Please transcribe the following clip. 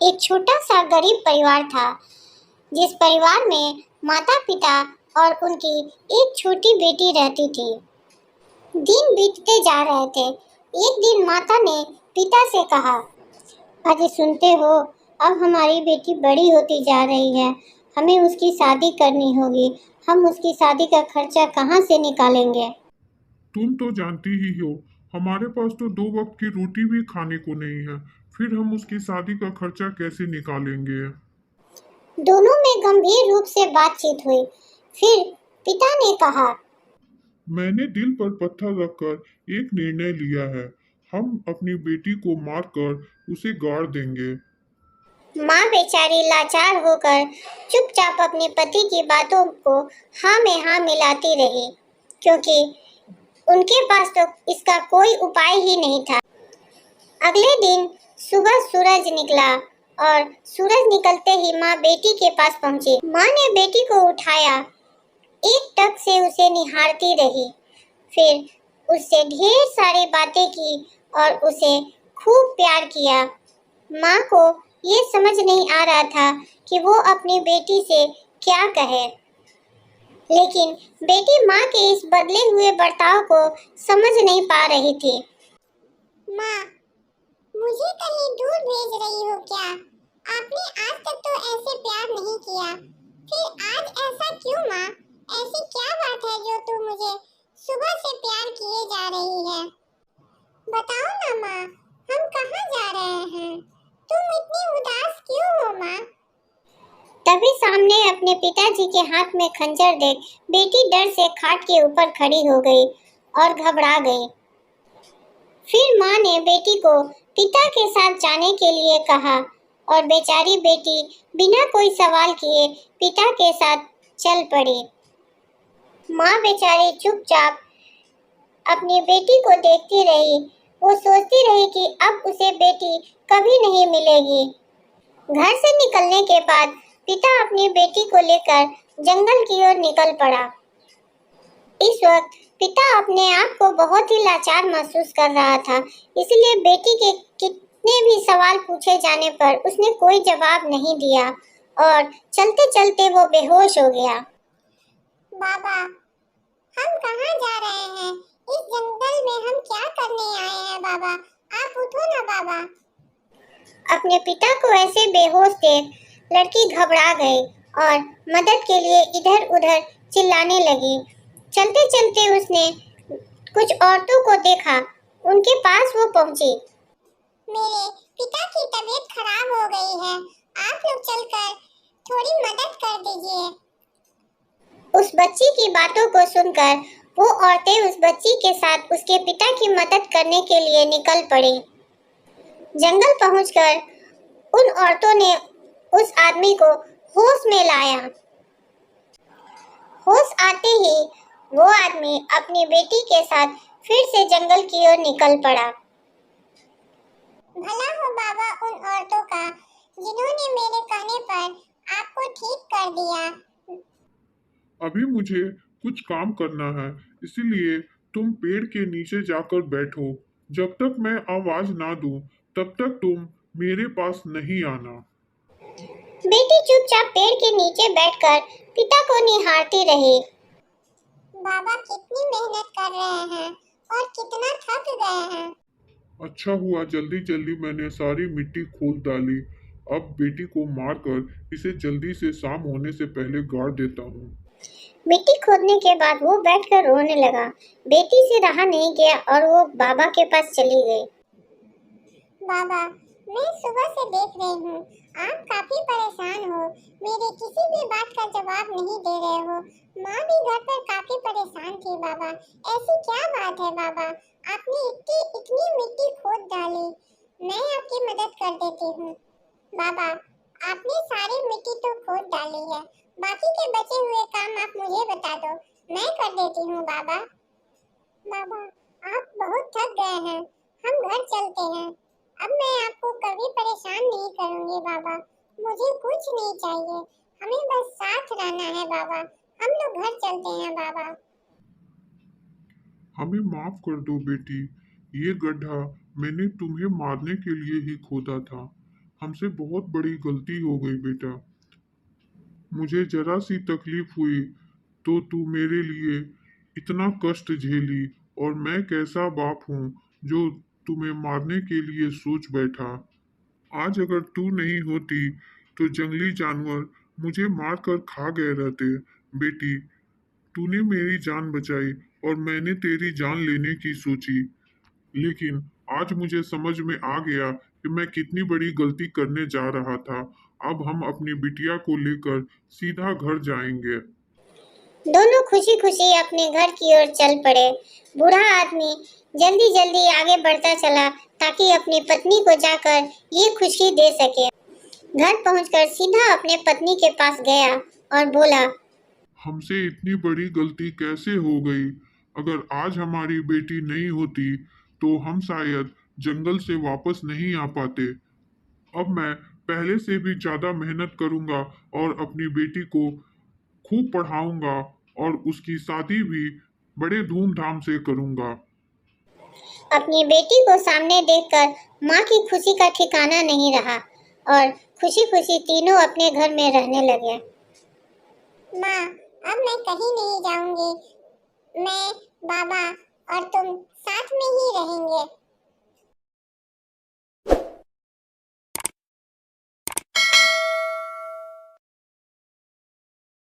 एक छोटा सा गरीब परिवार था, जिस परिवार में माता पिता और उनकी एक छोटी बेटी रहती थी। दिन बीतते जा रहे थे। एक दिन माता ने पिता से कहा, अजी सुनते हो, अब हमारी बेटी बड़ी होती जा रही है, हमें उसकी शादी करनी होगी। हम उसकी शादी का खर्चा कहाँ से निकालेंगे? तुम तो जानती ही हो, हमारे पास तो 2 वक्त की रोटी भी खाने को नहीं है। फिर हम उसकी शादी का खर्चा कैसे निकालेंगे? दोनों में गंभीर रूप से बातचीत हुई। फिर पिता ने कहा, मैंने दिल पर पत्थर रखकर एक निर्णय लिया है। हम अपनी बेटी को मारकर उसे गाड़ देंगे। माँ बेचारी लाचार होकर चुपचाप अपने पति की बातों को हाँ में हाँ मिलाती रही, क्योंकि उनके पास तो इसका कोई उपाय ही नहीं था। अगले दिन सुबह सूरज निकला और सूरज निकलते ही माँ बेटी के पास पहुंची। माँ ने बेटी को उठाया, एक टक से उसे निहारती रही, फिर उससे ढेर सारी बातें की और उसे खूब प्यार किया। माँ को ये समझ नहीं आ रहा था कि वो अपनी बेटी से क्या कहे, लेकिन बेटी माँ के इस बदले हुए बर्ताव को समझ नहीं पा रही थी। माँ, मुझे कहीं दूर भेज रही हो क्या? आपने आज तक तो ऐसे प्यार नहीं किया, फिर आज ऐसा क्यों माँ? ऐसी क्या बात है जो तू मुझे सुबह से प्यार किए जा रही है? बताओ ना माँ, हम कहाँ जा रहे हैं? तुम इतनी उदास क्यों हो माँ? तभी सामने अपने पिताजी के हाथ में खंजर देख बेटी डर से खाट के ऊपर खड़ी हो गई और घबरा गई। फिर माँ ने बेटी को पिता के साथ जाने के लिए कहा और बेचारी बेटी बिना कोई सवाल किए पिता के साथ चल पड़ी। माँ बेचारी चुपचाप अपनी बेटी को देखती रही। वो सोचती रही कि अब उसे बेटी कभी नहीं मिलेगी। घर से निकलने के बाद पिता अपनी बेटी को लेकर जंगल की ओर निकल पड़ा। इस वक्त पिता अपने आप को बहुत ही लाचार महसूस कर रहा था, इसलिए बेटी के कितने भी सवाल पूछे जाने पर उसने कोई जवाब नहीं दिया और चलते चलते वो बेहोश हो गया। बाबा, हम कहाँ जा रहे हैं? इस जंगल में हम क्या करने आए हैं बाबा? आप उठो ना बाबा। अपने पिता को ऐसे बेहोश देख लड़की घबरा गई और मदद के लिए इधर-उधर चिल्लाने लगी। चलते चलते उसने कुछ औरतों को देखा, उनके पास वो पहुंची। मेरे पिता की तबीयत खराब हो गई है, आप लोग चलकर थोड़ी मदद कर दीजिए। उस बच्ची की बातों को सुनकर वो औरतें उस बच्ची के साथ उसके पिता की मदद करने के लिए निकल पड़ी। जंगल पहुंचकर उन औरतों ने उस आदमी को होश में लाया। होश आते ही वो आदमी अपनी बेटी के साथ फिर से जंगल की ओर निकल पड़ा। भला हो बाबा उन औरतों का, जिन्होंने मेरे कहने पर आपको ठीक कर दिया। अभी मुझे कुछ काम करना है, इसीलिए तुम पेड़ के नीचे जाकर बैठो। जब तक मैं आवाज ना दूं, तब तक तुम मेरे पास नहीं आना। बेटी चुपचाप पेड़ के नीचे बैठकर पिता को निहारती रही। बाबा कितनी मेहनत कर रहे हैं और कितना थक गए हैं। अच्छा हुआ जल्दी जल्दी मैंने सारी मिट्टी खोद डाली। अब बेटी को मारकर इसे जल्दी से शाम होने से पहले गाड़ देता हूँ। मिट्टी खोदने के बाद वो बैठकर रोने लगा। बेटी से रहा नहीं गया और वो बाबा के पास चली गई। बाबा, मैं सुबह से देख रही हूँ, आप काफी परेशान हो। मेरी किसी भी बात का जवाब नहीं दे रहे हो। माँ भी घर पर काफी परेशान थी बाबा। ऐसी क्या बात है बाबा? आपने इतनी इतनी मिट्टी खोद डाली। मैं आपकी मदद कर देती हूँ। बाबा, आपने सारी मिट्टी तो खोद डाली है, बाकी के बचे हुए काम आप मुझे बता दो, मैं कर देती हूँ बाबा। बाबा, आप बहुत थक गए हैं, हम घर चलते हैं। अब मैं आपको कभी परेशान नहीं करूंगी बाबा। मुझे कुछ नहीं चाहिए, हमें बस साथ रहना है बाबा। हम लोग घर चलते हैं बाबा। हमें माफ कर दो बेटी। ये गड्ढा मैंने तुम्हें मारने के लिए ही खोदा था। हमसे बहुत बड़ी गलती हो गई बेटा। मुझे जरा सी तकलीफ हुई तो तू मेरे लिए इतना कष्ट झेली, और मैं कैसा बाप हूँ जो तुम्हें मारने के लिए सोच बैठा। आज अगर तू नहीं होती तो जंगली जानवर मुझे मार कर खा गए रहते। बेटी, तूने मेरी जान बचाई और मैंने तेरी जान लेने की सोची, लेकिन आज मुझे समझ में आ गया कि मैं कितनी बड़ी गलती करने जा रहा था। अब हम अपनी बिटिया को लेकर सीधा घर जाएंगे। दोनों खुशी खुशी अपने घर की ओर चल पड़े। बूढ़ा आदमी जल्दी जल्दी आगे बढ़ता चला ताकि अपनी पत्नी को जाकर ये खुशी दे सके। घर पहुंचकर सीधा अपने पत्नी के पास गया और बोला, हमसे इतनी बड़ी गलती कैसे हो गई? अगर आज हमारी बेटी नहीं होती तो हम शायद जंगल से वापस नहीं आ पाते। अब मैं पहले से भी ज्यादा मेहनत करूंगा और अपनी बेटी को खूब पढ़ाऊंगा और उसकी शादी भी बड़े धूमधाम से करूंगा। अपनी बेटी को सामने देखकर माँ की खुशी का ठिकाना नहीं रहा और खुशी खुशी तीनों अपने घर में रहने लगे। माँ, अब मैं कहीं नहीं जाऊंगी। मैं, बाबा और तुम साथ में